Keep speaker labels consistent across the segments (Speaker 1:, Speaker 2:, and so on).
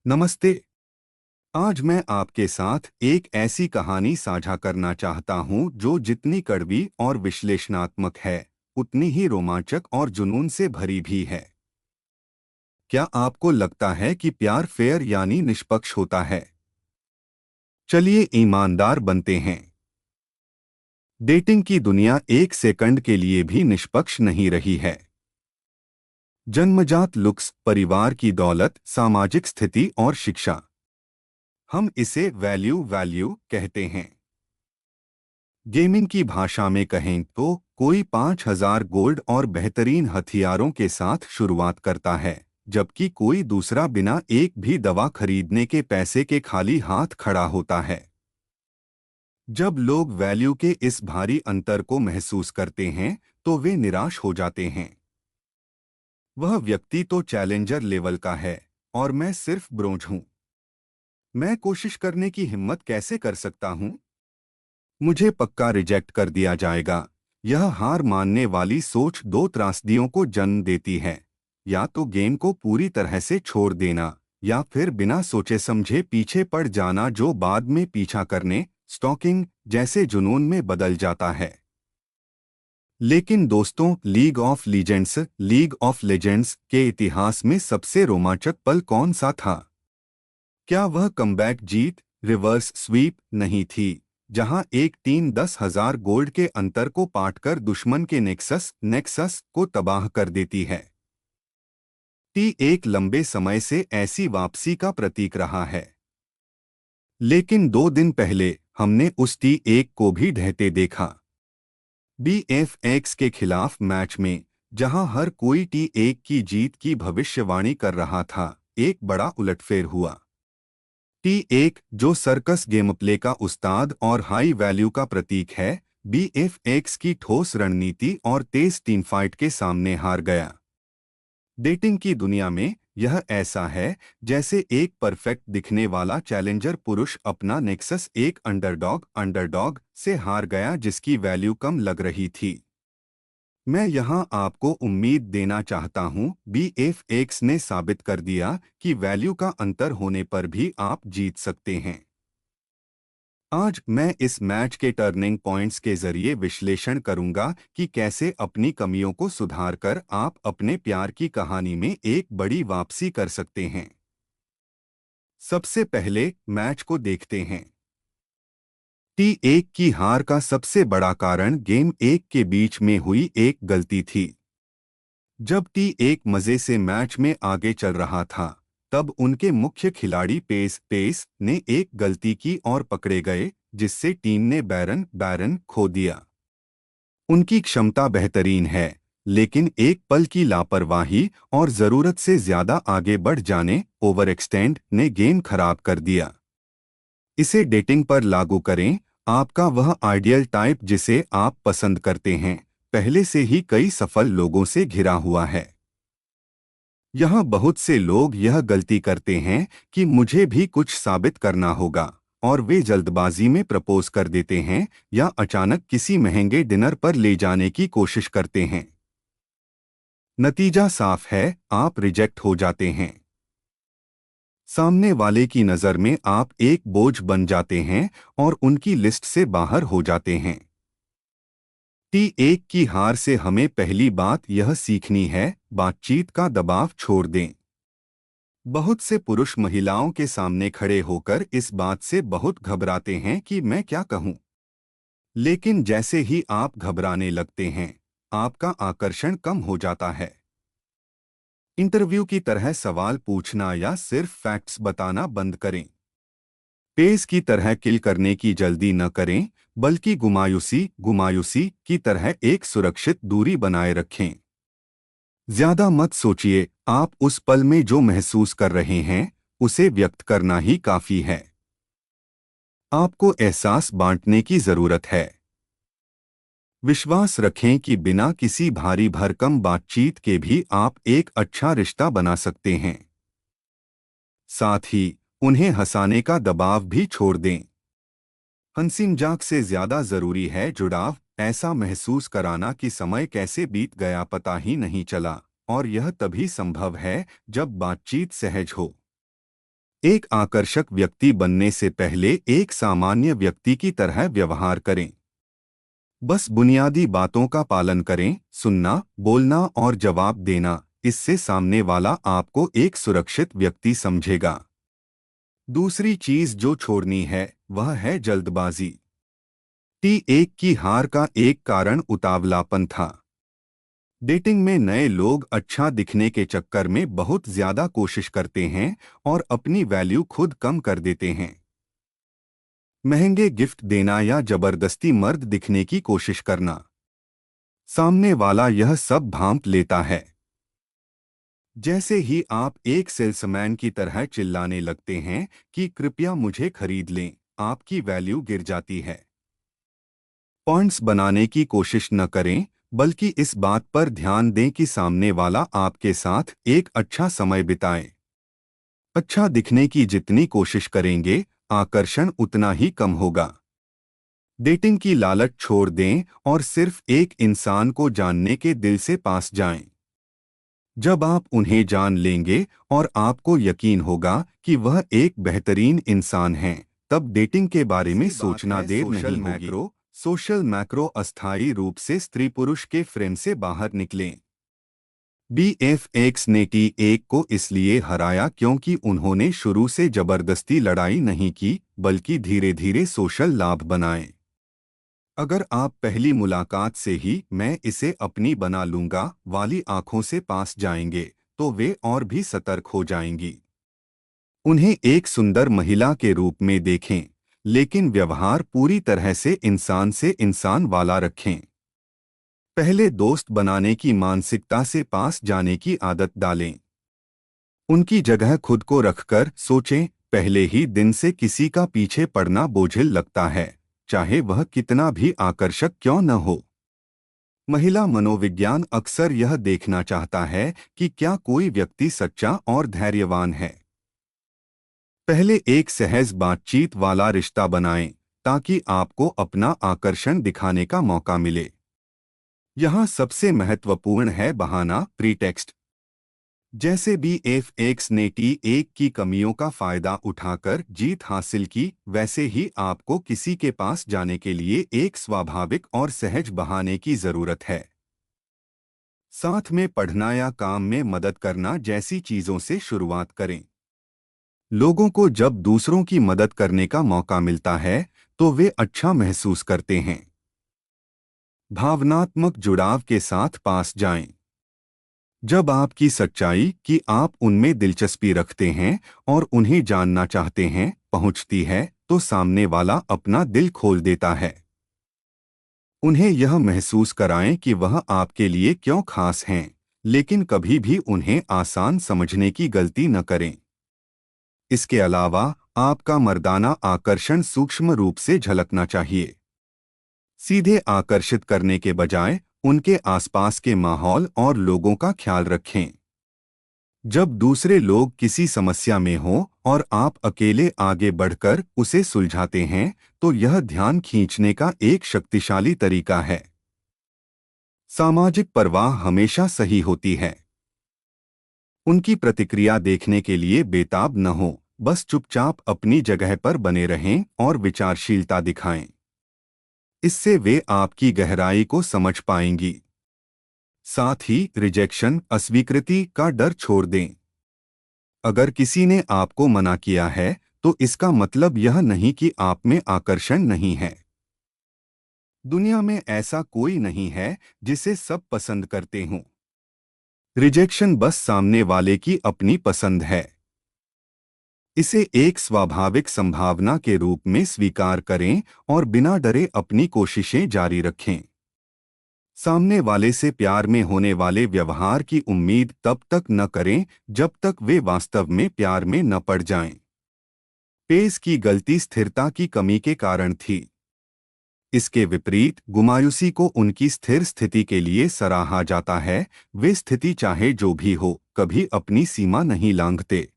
Speaker 1: नमस्ते। आज मैं आपके साथ एक ऐसी कहानी साझा करना चाहता हूं जो जितनी कड़वी और विश्लेषणात्मक है, उतनी ही रोमांचक और जुनून से भरी भी है। क्या आपको लगता है कि प्यार फेयर यानी निष्पक्ष होता है? चलिए ईमानदार बनते हैं। डेटिंग की दुनिया एक सेकंड के लिए भी निष्पक्ष नहीं रही है। जन्मजात लुक्स, परिवार की दौलत, सामाजिक स्थिति और शिक्षा, हम इसे वैल्यू कहते हैं। गेमिंग की भाषा में कहें तो कोई 5,000 गोल्ड और बेहतरीन हथियारों के साथ शुरुआत करता है, जबकि कोई दूसरा बिना एक भी दवा खरीदने के पैसे के खाली हाथ खड़ा होता है। जब लोग वैल्यू के इस भारी अंतर को महसूस करते हैं, तो वे निराश हो जाते हैं। वह व्यक्ति तो चैलेंजर लेवल का है और मैं सिर्फ ब्रोंज हूं। मैं कोशिश करने की हिम्मत कैसे कर सकता हूं? मुझे पक्का रिजेक्ट कर दिया जाएगा। यह हार मानने वाली सोच दो त्रासदियों को जन्म देती है। या तो गेम को पूरी तरह से छोड़ देना, या फिर बिना सोचे समझे पीछे पड़ जाना, जो बाद में पीछा करने, स्टॉकिंग जैसे जुनून में बदल जाता है। लेकिन दोस्तों, लीग ऑफ लेजेंड्स के इतिहास में सबसे रोमांचक पल कौन सा था? क्या वह कमबैक जीत, रिवर्स स्वीप नहीं थी, जहां एक टीम 10,000 गोल्ड के अंतर को पाटकर दुश्मन के नेक्सस को तबाह कर देती है? एक लंबे समय से ऐसी वापसी का प्रतीक रहा है। लेकिन 2 दिन पहले हमने उस एक को भी ढहते देखा। BFX के खिलाफ मैच में, जहां हर कोई एक की जीत की भविष्यवाणी कर रहा था, एक बड़ा उलटफेर हुआ। एक, जो सर्कस गेम प्ले का उस्ताद और हाई वैल्यू का प्रतीक है, BFX की ठोस रणनीति और तेज टीम फाइट के सामने हार गया। डेटिंग की दुनिया में यह ऐसा है जैसे एक परफेक्ट दिखने वाला चैलेंजर पुरुष अपना नेक्सस एक अंडरडॉग से हार गया जिसकी वैल्यू कम लग रही थी। मैं यहां आपको उम्मीद देना चाहता हूं, BFX ने साबित कर दिया कि वैल्यू का अंतर होने पर भी आप जीत सकते हैं। आज मैं इस मैच के टर्निंग पॉइंट्स के जरिए विश्लेषण करूंगा कि कैसे अपनी कमियों को सुधारकर आप अपने प्यार की कहानी में एक बड़ी वापसी कर सकते हैं। सबसे पहले मैच को देखते हैं। एक की हार का सबसे बड़ा कारण गेम एक के बीच में हुई एक गलती थी। जब एक मजे से मैच में आगे चल रहा था, तब उनके मुख्य खिलाड़ी पेस ने एक गलती की और पकड़े गए, जिससे टीम ने बैरन खो दिया। उनकी क्षमता बेहतरीन है, लेकिन एक पल की लापरवाही और जरूरत से ज्यादा आगे बढ़ जाने, ओवर एक्सटेंड, ने गेम खराब कर दिया। इसे डेटिंग पर लागू करें। आपका वह आइडियल टाइप जिसे आप पसंद करते हैं, पहले से ही कई सफल लोगों से घिरा हुआ है। यहाँ बहुत से लोग यह गलती करते हैं कि मुझे भी कुछ साबित करना होगा, और वे जल्दबाजी में प्रपोज कर देते हैं या अचानक किसी महंगे डिनर पर ले जाने की कोशिश करते हैं। नतीजा साफ है, आप रिजेक्ट हो जाते हैं। सामने वाले की नज़र में आप एक बोझ बन जाते हैं और उनकी लिस्ट से बाहर हो जाते हैं। एक की हार से हमें पहली बात यह सीखनी है, बातचीत का दबाव छोड़ दें। बहुत से पुरुष महिलाओं के सामने खड़े होकर इस बात से बहुत घबराते हैं कि मैं क्या कहूं। लेकिन जैसे ही आप घबराने लगते हैं, आपका आकर्षण कम हो जाता है। इंटरव्यू की तरह सवाल पूछना या सिर्फ फैक्ट्स बताना बंद करें। पेस की तरह किल करने की जल्दी न करें, बल्कि गुमायूसी की तरह एक सुरक्षित दूरी बनाए रखें। ज्यादा मत सोचिए, आप उस पल में जो महसूस कर रहे हैं, उसे व्यक्त करना ही काफी है। आपको एहसास बांटने की जरूरत है। विश्वास रखें कि बिना किसी भारी भरकम बातचीत के भी आप एक अच्छा रिश्ता बना सकते हैं। साथ ही उन्हें हंसाने का दबाव भी छोड़ दें। हंसी मजाक से ज्यादा जरूरी है जुड़ाव, ऐसा महसूस कराना कि समय कैसे बीत गया पता ही नहीं चला, और यह तभी संभव है जब बातचीत सहज हो। एक आकर्षक व्यक्ति बनने से पहले एक सामान्य व्यक्ति की तरह व्यवहार करें। बस बुनियादी बातों का पालन करें, सुनना, बोलना और जवाब देना। इससे सामने वाला आपको एक सुरक्षित व्यक्ति समझेगा। दूसरी चीज जो छोड़नी है वह है जल्दबाजी। T1 की हार का एक कारण उतावलापन था। डेटिंग में नए लोग अच्छा दिखने के चक्कर में बहुत ज्यादा कोशिश करते हैं और अपनी वैल्यू खुद कम कर देते हैं। महंगे गिफ्ट देना या जबरदस्ती मर्द दिखने की कोशिश करना। सामने वाला यह सब भांप लेता है। जैसे ही आप एक सेल्समैन की तरह चिल्लाने लगते हैं कि कृपया मुझे खरीद लें, आपकी वैल्यू गिर जाती है। पॉइंट्स बनाने की कोशिश न करें, बल्कि इस बात पर ध्यान दें कि सामने वाला आपके साथ एक अच्छा समय बिताए। अच्छा दिखने की जितनी कोशिश करेंगे, आकर्षण उतना ही कम होगा। डेटिंग की लालच छोड़ दें और सिर्फ एक इंसान को जानने के दिल से पास जाएं। जब आप उन्हें जान लेंगे और आपको यकीन होगा कि वह एक बेहतरीन इंसान है, तब डेटिंग के बारे में सोचना देर नहीं होगी। सोशल मैक्रो अस्थायी रूप से स्त्री पुरुष के फ्रेम से बाहर निकलें। BFX ने T1 को इसलिए हराया क्योंकि उन्होंने शुरू से जबरदस्ती लड़ाई नहीं की, बल्कि धीरे धीरे सोशल लाभ बनाए। अगर आप पहली मुलाकात से ही मैं इसे अपनी बना लूंगा वाली आंखों से पास जाएंगे, तो वे और भी सतर्क हो जाएंगी। उन्हें एक सुंदर महिला के रूप में देखें, लेकिन व्यवहार पूरी तरह से इंसान वाला रखें। पहले दोस्त बनाने की मानसिकता से पास जाने की आदत डालें। उनकी जगह खुद को रखकर सोचें, पहले ही दिन से किसी का पीछे पड़ना बोझिल लगता है, चाहे वह कितना भी आकर्षक क्यों न हो। महिला मनोविज्ञान अक्सर यह देखना चाहता है कि क्या कोई व्यक्ति सच्चा और धैर्यवान है। पहले एक सहज बातचीत वाला रिश्ता बनाएं, ताकि आपको अपना आकर्षण दिखाने का मौका मिले। यहाँ सबसे महत्वपूर्ण है बहाना, प्रीटेक्स्ट। जैसे BFX ने T1 की कमियों का फायदा उठाकर जीत हासिल की, वैसे ही आपको किसी के पास जाने के लिए एक स्वाभाविक और सहज बहाने की जरूरत है। साथ में पढ़ना या काम में मदद करना जैसी चीजों से शुरुआत करें। लोगों को जब दूसरों की मदद करने का मौका मिलता है, तो वे अच्छा महसूस करते हैं। भावनात्मक जुड़ाव के साथ पास जाएं। जब आपकी सच्चाई कि आप उनमें दिलचस्पी रखते हैं और उन्हें जानना चाहते हैं पहुंचती है, तो सामने वाला अपना दिल खोल देता है। उन्हें यह महसूस कराएं कि वह आपके लिए क्यों खास हैं, लेकिन कभी भी उन्हें आसान समझने की गलती न करें। इसके अलावा आपका मर्दाना आकर्षण सूक्ष्म रूप से झलकना चाहिए। सीधे आकर्षित करने के बजाय उनके आसपास के माहौल और लोगों का ख्याल रखें। जब दूसरे लोग किसी समस्या में हों और आप अकेले आगे बढ़कर उसे सुलझाते हैं, तो यह ध्यान खींचने का एक शक्तिशाली तरीका है। सामाजिक परवाह हमेशा सही होती है। उनकी प्रतिक्रिया देखने के लिए बेताब न हो, बस चुपचाप अपनी जगह पर बने रहें और विचारशीलता दिखाएं। इससे वे आपकी गहराई को समझ पाएंगी। साथ ही रिजेक्शन, अस्वीकृति का डर छोड़ दें। अगर किसी ने आपको मना किया है, तो इसका मतलब यह नहीं कि आप में आकर्षण नहीं है। दुनिया में ऐसा कोई नहीं है जिसे सब पसंद करते हों। रिजेक्शन बस सामने वाले की अपनी पसंद है। इसे एक स्वाभाविक संभावना के रूप में स्वीकार करें और बिना डरे अपनी कोशिशें जारी रखें। सामने वाले से प्यार में होने वाले व्यवहार की उम्मीद तब तक न करें जब तक वे वास्तव में प्यार में न पड़ जाएं। पेस की गलती स्थिरता की कमी के कारण थी। इसके विपरीत गुमायूसी को उनकी स्थिर स्थिति के लिए सराहा जाता है। वे स्थिति चाहे जो भी हो, कभी अपनी सीमा नहीं लांघते।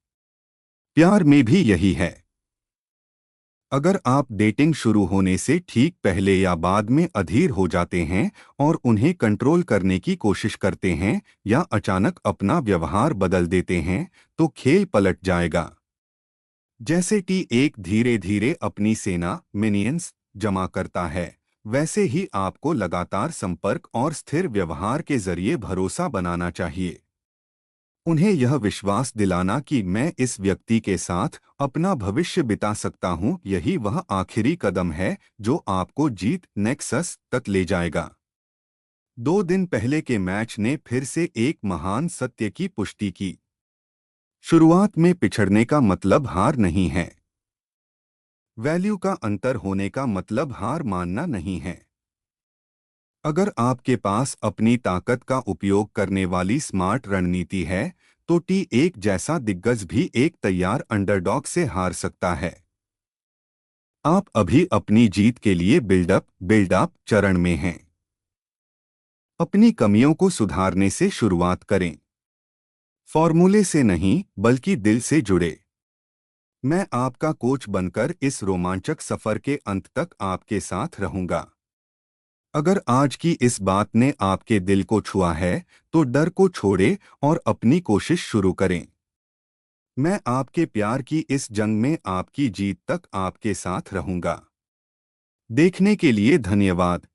Speaker 1: प्यार में भी यही है। अगर आप डेटिंग शुरू होने से ठीक पहले या बाद में अधीर हो जाते हैं और उन्हें कंट्रोल करने की कोशिश करते हैं या अचानक अपना व्यवहार बदल देते हैं, तो खेल पलट जाएगा। जैसे टी एक धीरे धीरे अपनी सेना मिनियंस जमा करता है, वैसे ही आपको लगातार संपर्क और स्थिर व्यवहार के जरिए भरोसा बनाना चाहिए। उन्हें यह विश्वास दिलाना कि मैं इस व्यक्ति के साथ अपना भविष्य बिता सकता हूं, यही वह आखिरी कदम है जो आपको जीत नेक्सस तक ले जाएगा। 2 दिन पहले के मैच ने फिर से एक महान सत्य की पुष्टि की। शुरुआत में पिछड़ने का मतलब हार नहीं है। वैल्यू का अंतर होने का मतलब हार मानना नहीं है। अगर आपके पास अपनी ताकत का उपयोग करने वाली स्मार्ट रणनीति है, तो टी एक जैसा दिग्गज भी एक तैयार अंडरडॉग से हार सकता है। आप अभी अपनी जीत के लिए बिल्डअप चरण में हैं। अपनी कमियों को सुधारने से शुरुआत करें। फॉर्मूले से नहीं, बल्कि दिल से जुड़े। मैं आपका कोच बनकर इस रोमांचक सफर के अंत तक आपके साथ रहूंगा। अगर आज की इस बात ने आपके दिल को छुआ है, तो डर को छोड़े और अपनी कोशिश शुरू करें। मैं आपके प्यार की इस जंग में आपकी जीत तक आपके साथ रहूंगा। देखने के लिए धन्यवाद।